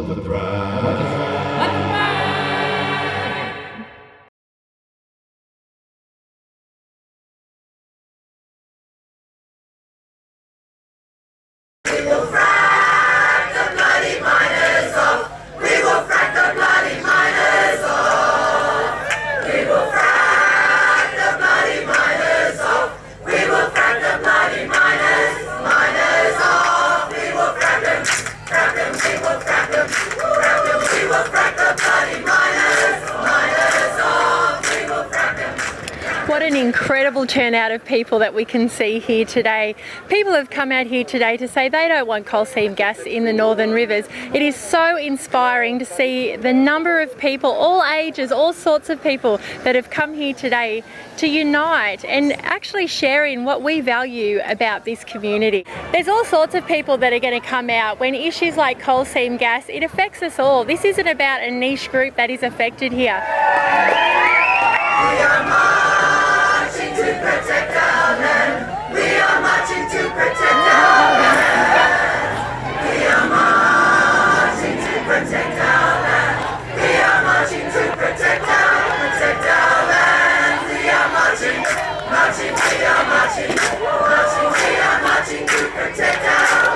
Wot The Frack. We will frack the bloody miners off. We will frack the bloody miners off. We will frack the bloody miners off. We will frack the bloody miners off. We will frack them, we will frack them, we will frack the bloody miners off. We will frack them. What an incredible turnout of people that we can see here today. People have come out here today to say they don't want coal seam gas in the Northern Rivers. It is so inspiring to see the number of people, all ages, all sorts of people that have come here today to unite and actually sharing what we value about this community. There's all sorts of people that are going to come out when issues like coal seam gas, it affects us all. This isn't about a niche group that is affected here. We are marching to protect our land. We are marching to protect our land. We are marching to protect our land. We are marching to protect our land. We are marching, we are marching, we are marching to protect our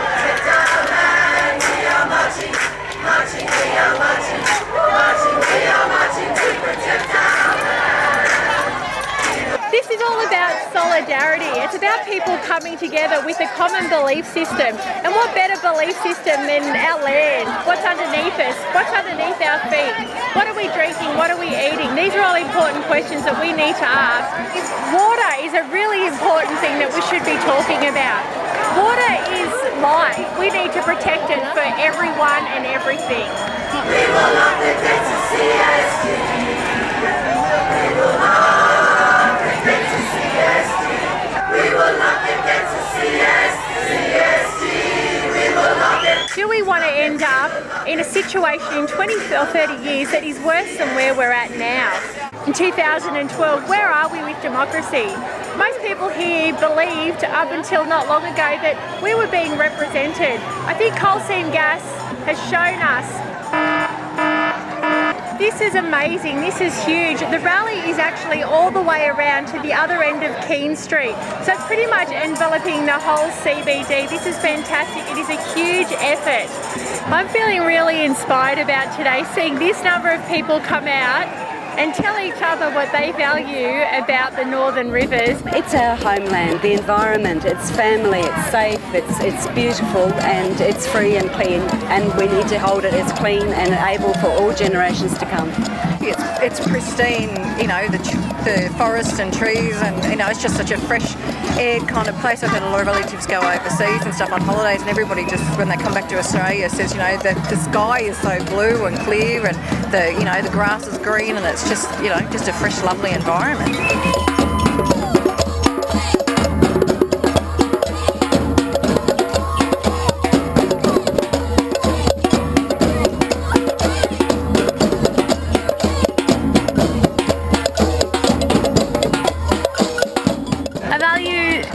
land. We are marching, we are marching, we are marching to protect our land. This is all about solidarity. It's about people coming together with a common belief system. And what better belief system than our land? What's underneath us? What's underneath our feet? What are we drinking? What are we eating? These are all important questions that we need to ask. Water is a really important thing that we should be talking about. Water is life. We need to protect it for everyone and everything. We will not forget to CST. We will not forget to CST. We will not forget to CST. We will not forget. Do we want to end up in a situation in 20 or 30 years that is worse than where we're at now? In 2012, where are we with democracy? Most people here believed up until not long ago that we were being represented. I think coal seam gas has shown us this is amazing, this is huge. The rally is actually all the way around to the other end of Keene Street. So it's pretty much enveloping the whole CBD. This is fantastic, it is a huge effort. I'm feeling really inspired about today, seeing this number of people come out and tell each other what they value about the Northern Rivers. It's our homeland, the environment, it's family, it's safe, it's beautiful and it's free and clean, and we need to hold it as clean and able for all generations to come. It's pristine, you know, the forest and trees, and you know, it's just such a fresh air kind of place. I've had a lot of relatives go overseas and stuff on holidays, and everybody just, when they come back to Australia, says, you know, the sky is so blue and clear, and the grass is green, and it's just, you know, just a fresh, lovely environment.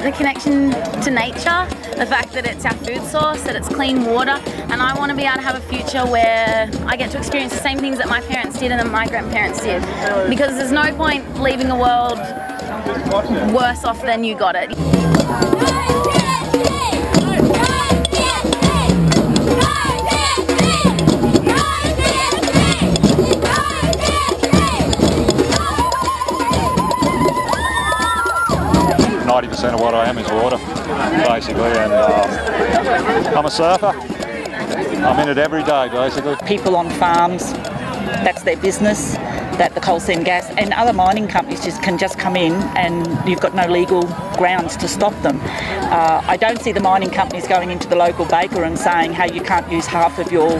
The connection to nature, the fact that it's our food source, that it's clean water, and I want to be able to have a future where I get to experience the same things that my parents did and that my grandparents did, because there's no point leaving a world worse off than you got it. 90% of what I am is water, basically, and I'm a surfer. I'm in it every day, basically. People on farms, that's their business, that the coal seam gas and other mining companies can just come in and you've got no legal grounds to stop them. I don't see the mining companies going into the local baker and saying, hey, you can't use half of your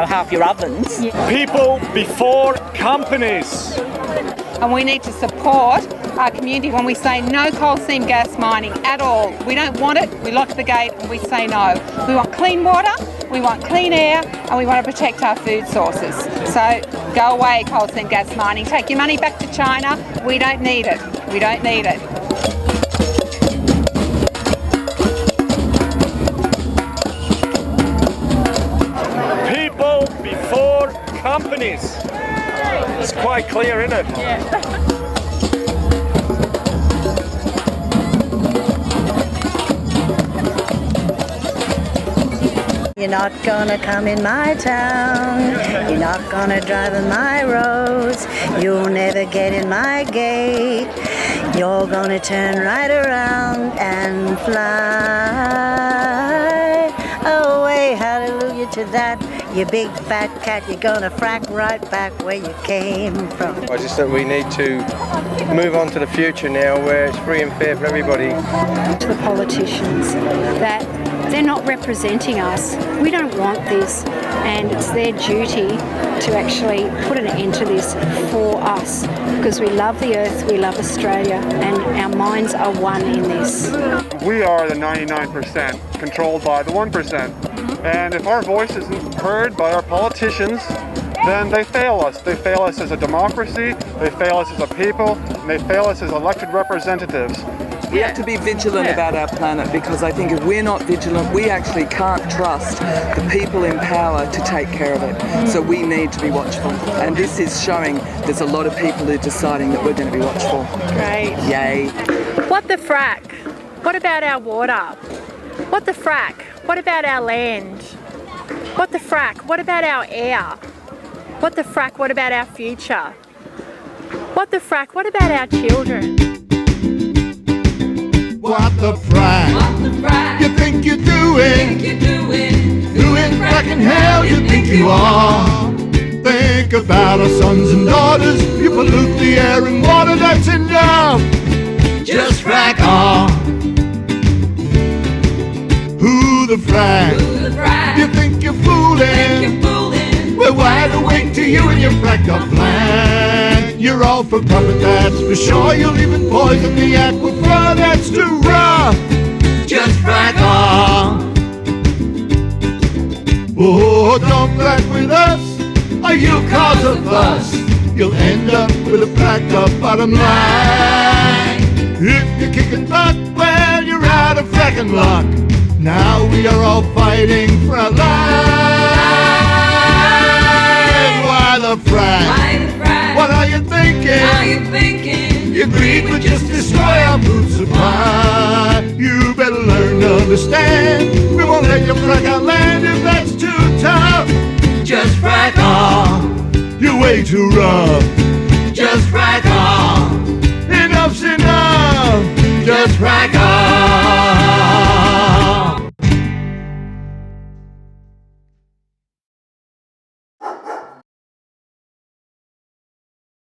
half your ovens. People before companies. And we need to support our community when we say no coal seam gas mining at all. We don't want it, we lock the gate and we say no. We want clean water, we want clean air, and we want to protect our food sources. So go away, coal seam gas mining. Take your money back to China. We don't need it. We don't need it. clear, isn't it? Yeah. You're not gonna come in my town. You're not gonna drive in my roads. You'll never get in my gate. You're gonna turn right around and fly away. Hallelujah to that. You big fat cat, you're gonna frack right back where you came from. I just think we need to move on to the future now where it's free and fair for everybody. To the politicians that they're not representing us. We don't want this, and it's their duty to actually put an end to this for us, because we love the earth, we love Australia, and our minds are one in this. We are the 99% controlled by the 1%. And if our voice isn't heard by our politicians, then they fail us. They fail us as a democracy, they fail us as a people, and they fail us as elected representatives. We have to be vigilant about our planet, because I think if we're not vigilant, we actually can't trust the people in power to take care of it. So we need to be watchful. And this is showing there's a lot of people who are deciding that we're going to be watchful. Great. Yay. What the frack? What about our water? What the frack? What about our land? What the frack? What about our air? What the frack? What about our future? What the frack? What about our children? What the frack? What the frack? You think you're doing? Doing fracking hell you think you are. Think about our sons and daughters. You pollute the air and water, that's enough. Just frack on. Who the frack? You think you're fooling? We're wide awake to you and your fracked up plan. You're all for profit, that's for sure. You'll even poison the aquifer, that's too rough. Just frack on. Oh, don't frack with us, or you'll cause a fuss. You'll end up with a fracked up bottom line. If you're kicking butt, well, you're out of fracking luck. Now we are all fighting for our lives. Why the frack? What are you thinking? Your greed would just destroy our food supply. You better learn to understand. We won't let you frack our land if that's too tough. Just frack on. You're way too rough. Just frack on. Enough's enough. Just frack on.